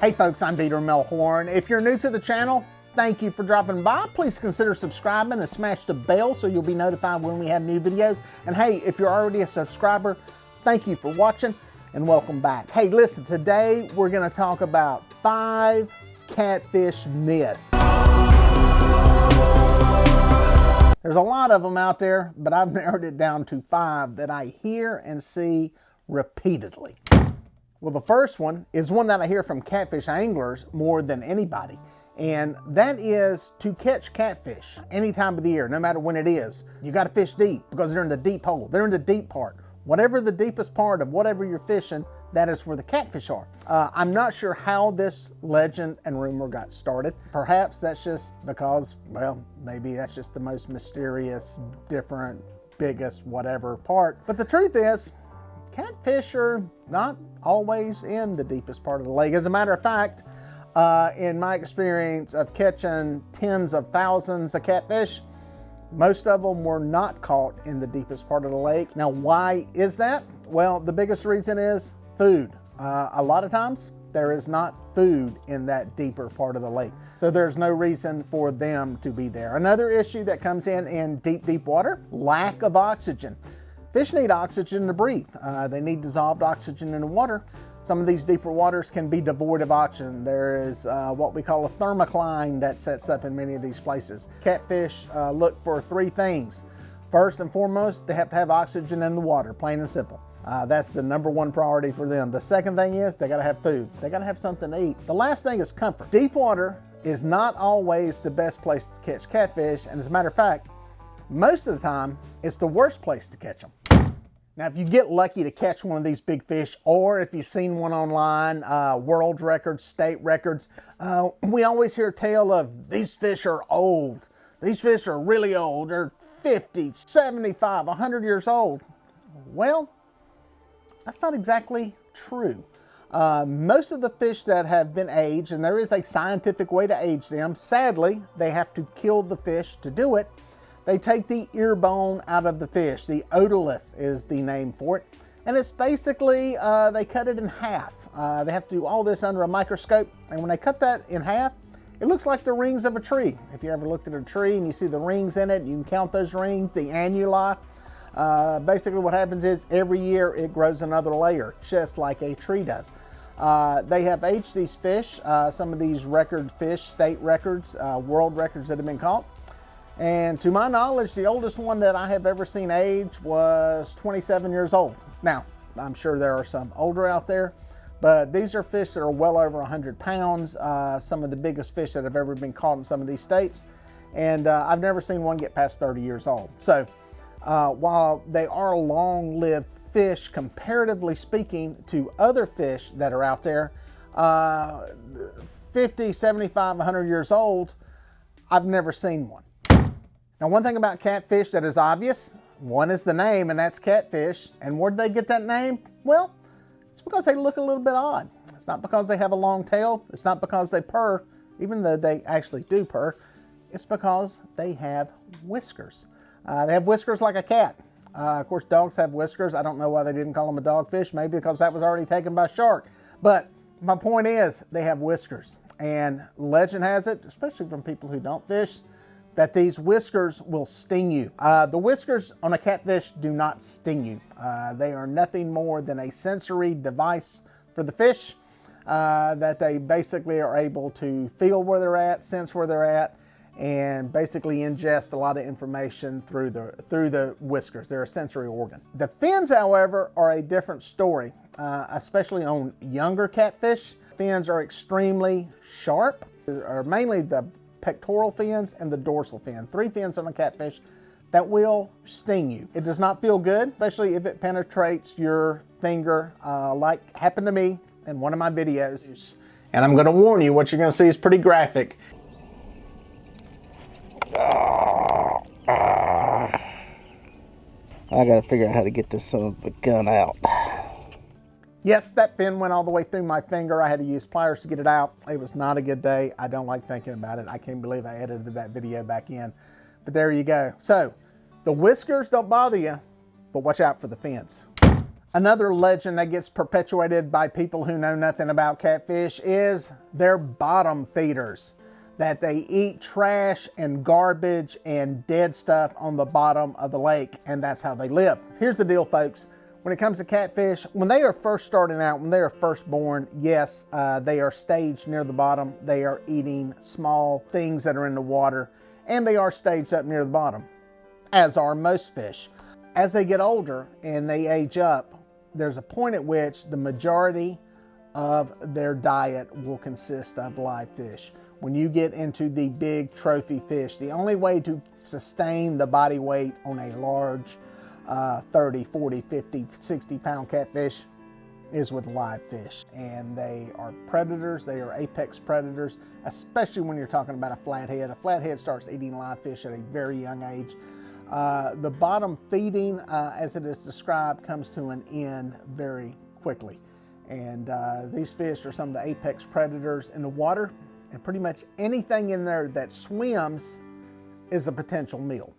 Hey folks, I'm Melhorn. If you're new to the channel, thank you for dropping by. Please consider subscribing and smash the bell so you'll be notified when we have new videos. And hey, if you're already a subscriber, thank you for watching and welcome back. Hey, listen, today we're gonna talk about 5 catfish myths. There's a lot of them out there, but I've narrowed it down to 5 that I hear and see repeatedly. Well, the first one is one that I hear from catfish anglers more than anybody, and that is to catch catfish any time of the year, no matter when it is. You got to fish deep because they're in the deep hole. They're in the deep part. Whatever the deepest part of whatever you're fishing, that is where the catfish are. I'm not sure how this legend and rumor got started. Perhaps that's just because, well, maybe that's just the most mysterious, different, biggest, whatever part. But the truth is, catfish are not always in the deepest part of the lake. As a matter of fact, in my experience of catching tens of thousands of catfish, most of them were not caught in the deepest part of the lake. Now, why is that? Well, the biggest reason is food. A lot of times there is not food in that deeper part of the lake, so there's no reason for them to be there. Another issue that comes in deep water, lack of oxygen. Fish need oxygen to breathe. They need dissolved oxygen in the water. Some of these deeper waters can be devoid of oxygen. There is what we call a thermocline that sets up in many of these places. Catfish look for 3 things. First and foremost, they have to have oxygen in the water, plain and simple. That's the #1 priority for them. The second thing is they gotta have food. They gotta have something to eat. The last thing is comfort. Deep water is not always the best place to catch catfish, and as a matter of fact, most of the time, it's the worst place to catch them. Now, if you get lucky to catch one of these big fish, or if you've seen one online, world records, state records, we always hear a tale of these fish are old. These fish are really old. They're 50, 75, 100 years old. Well, that's not exactly true. Most of the fish that have been aged, and there is a scientific way to age them, sadly, they have to kill the fish to do it. They take the ear bone out of the fish. The otolith is the name for it. And it's basically, they cut it in half. They have to do all this under a microscope. And when they cut that in half, it looks like the rings of a tree. If you ever looked at a tree and you see the rings in it, you can count those rings, the annuli. Basically what happens is every year it grows another layer, just like a tree does. They have aged these fish, some of these record fish, state records, world records that have been caught. And to my knowledge, the oldest one that I have ever seen age was 27 years old. Now, I'm sure there are some older out there, but these are fish that are well over 100 pounds, some of the biggest fish that have ever been caught in some of these states. And I've never seen one get past 30 years old. So while they are long-lived fish, comparatively speaking to other fish that are out there, 50, 75, 100 years old, I've never seen one. Now, one thing about catfish that is obvious, one is the name, and that's catfish. And where did they get that name? Well, it's because they look a little bit odd. It's not because they have a long tail. It's not because they purr, even though they actually do purr. It's because they have whiskers. They have whiskers like a cat. Of course, dogs have whiskers. I don't know why they didn't call them a dogfish. Maybe because that was already taken by a shark. But my point is, they have whiskers. And legend has it, especially from people who don't fish, that these whiskers will sting you. The whiskers on a catfish do not sting you. They are nothing more than a sensory device for the fish that they basically are able to feel where they're at, sense where they're at, and basically ingest a lot of information through the whiskers. They're a sensory organ. The fins, however, are a different story, especially on younger catfish. Fins are extremely sharp, or mainly the pectoral fins and the dorsal fin. 3 fins on a catfish that will sting you. It does not feel good, especially if it penetrates your finger, like happened to me in one of my videos. And I'm gonna warn you, what you're gonna see is pretty graphic. I gotta figure out how to get this son of a gun out. Yes, that fin went all the way through my finger. I had to use pliers to get it out. It was not a good day. I don't like thinking about it. I can't believe I edited that video back in. But there you go. So, the whiskers don't bother you, but watch out for the fins. Another legend that gets perpetuated by people who know nothing about catfish is they're bottom feeders, that they eat trash and garbage and dead stuff on the bottom of the lake, and that's how they live. Here's the deal, folks. When it comes to catfish, when they are first starting out, when they are first born, yes, they are staged near the bottom. They are eating small things that are in the water, and they are staged up near the bottom, as are most fish. As they get older and they age up, there's a point at which the majority of their diet will consist of live fish. When you get into the big trophy fish, the only way to sustain the body weight on a large 30, 40, 50, 60 pound catfish is with live fish. And they are predators. They are apex predators, especially when you're talking about a flathead. A flathead starts eating live fish at a very young age. The bottom feeding, as it is described, comes to an end very quickly. And these fish are some of the apex predators in the water, and pretty much anything in there that swims is a potential meal.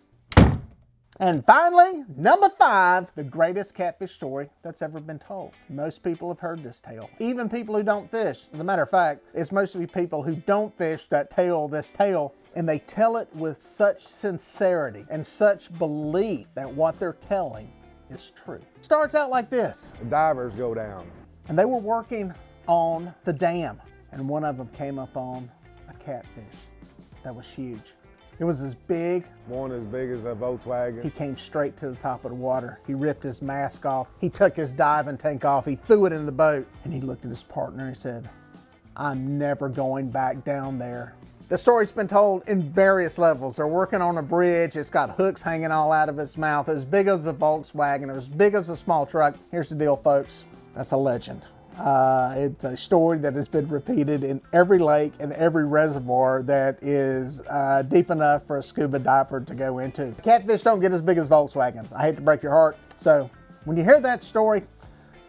And finally, number 5, the greatest catfish story that's ever been told. Most people have heard this tale, even people who don't fish. As a matter of fact, it's mostly people who don't fish that tell this tale, and they tell it with such sincerity and such belief that what they're telling is true. It starts out like this. The divers go down. And they were working on the dam, and one of them came up on a catfish that was huge. It was as big. One as big as a Volkswagen. He came straight to the top of the water. He ripped his mask off. He took his diving tank off. He threw it in the boat, and he looked at his partner and said, "I'm never going back down there." The story's been told in various levels. They're working on a bridge. It's got hooks hanging all out of its mouth, as big as a Volkswagen, as big as a small truck. Here's the deal, folks. That's a legend. It's a story that has been repeated in every lake and every reservoir that is deep enough for a scuba diver to go into. Catfish don't get as big as Volkswagens. I hate to break your heart. So when you hear that story,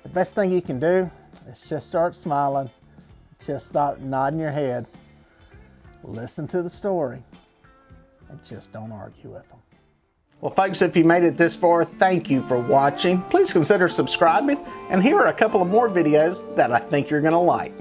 the best thing you can do is just start smiling. Just stop nodding your head. Listen to the story and just don't argue with them. Well, folks, if you made it this far, thank you for watching. Please consider subscribing, and here are a couple of more videos that I think you're going to like.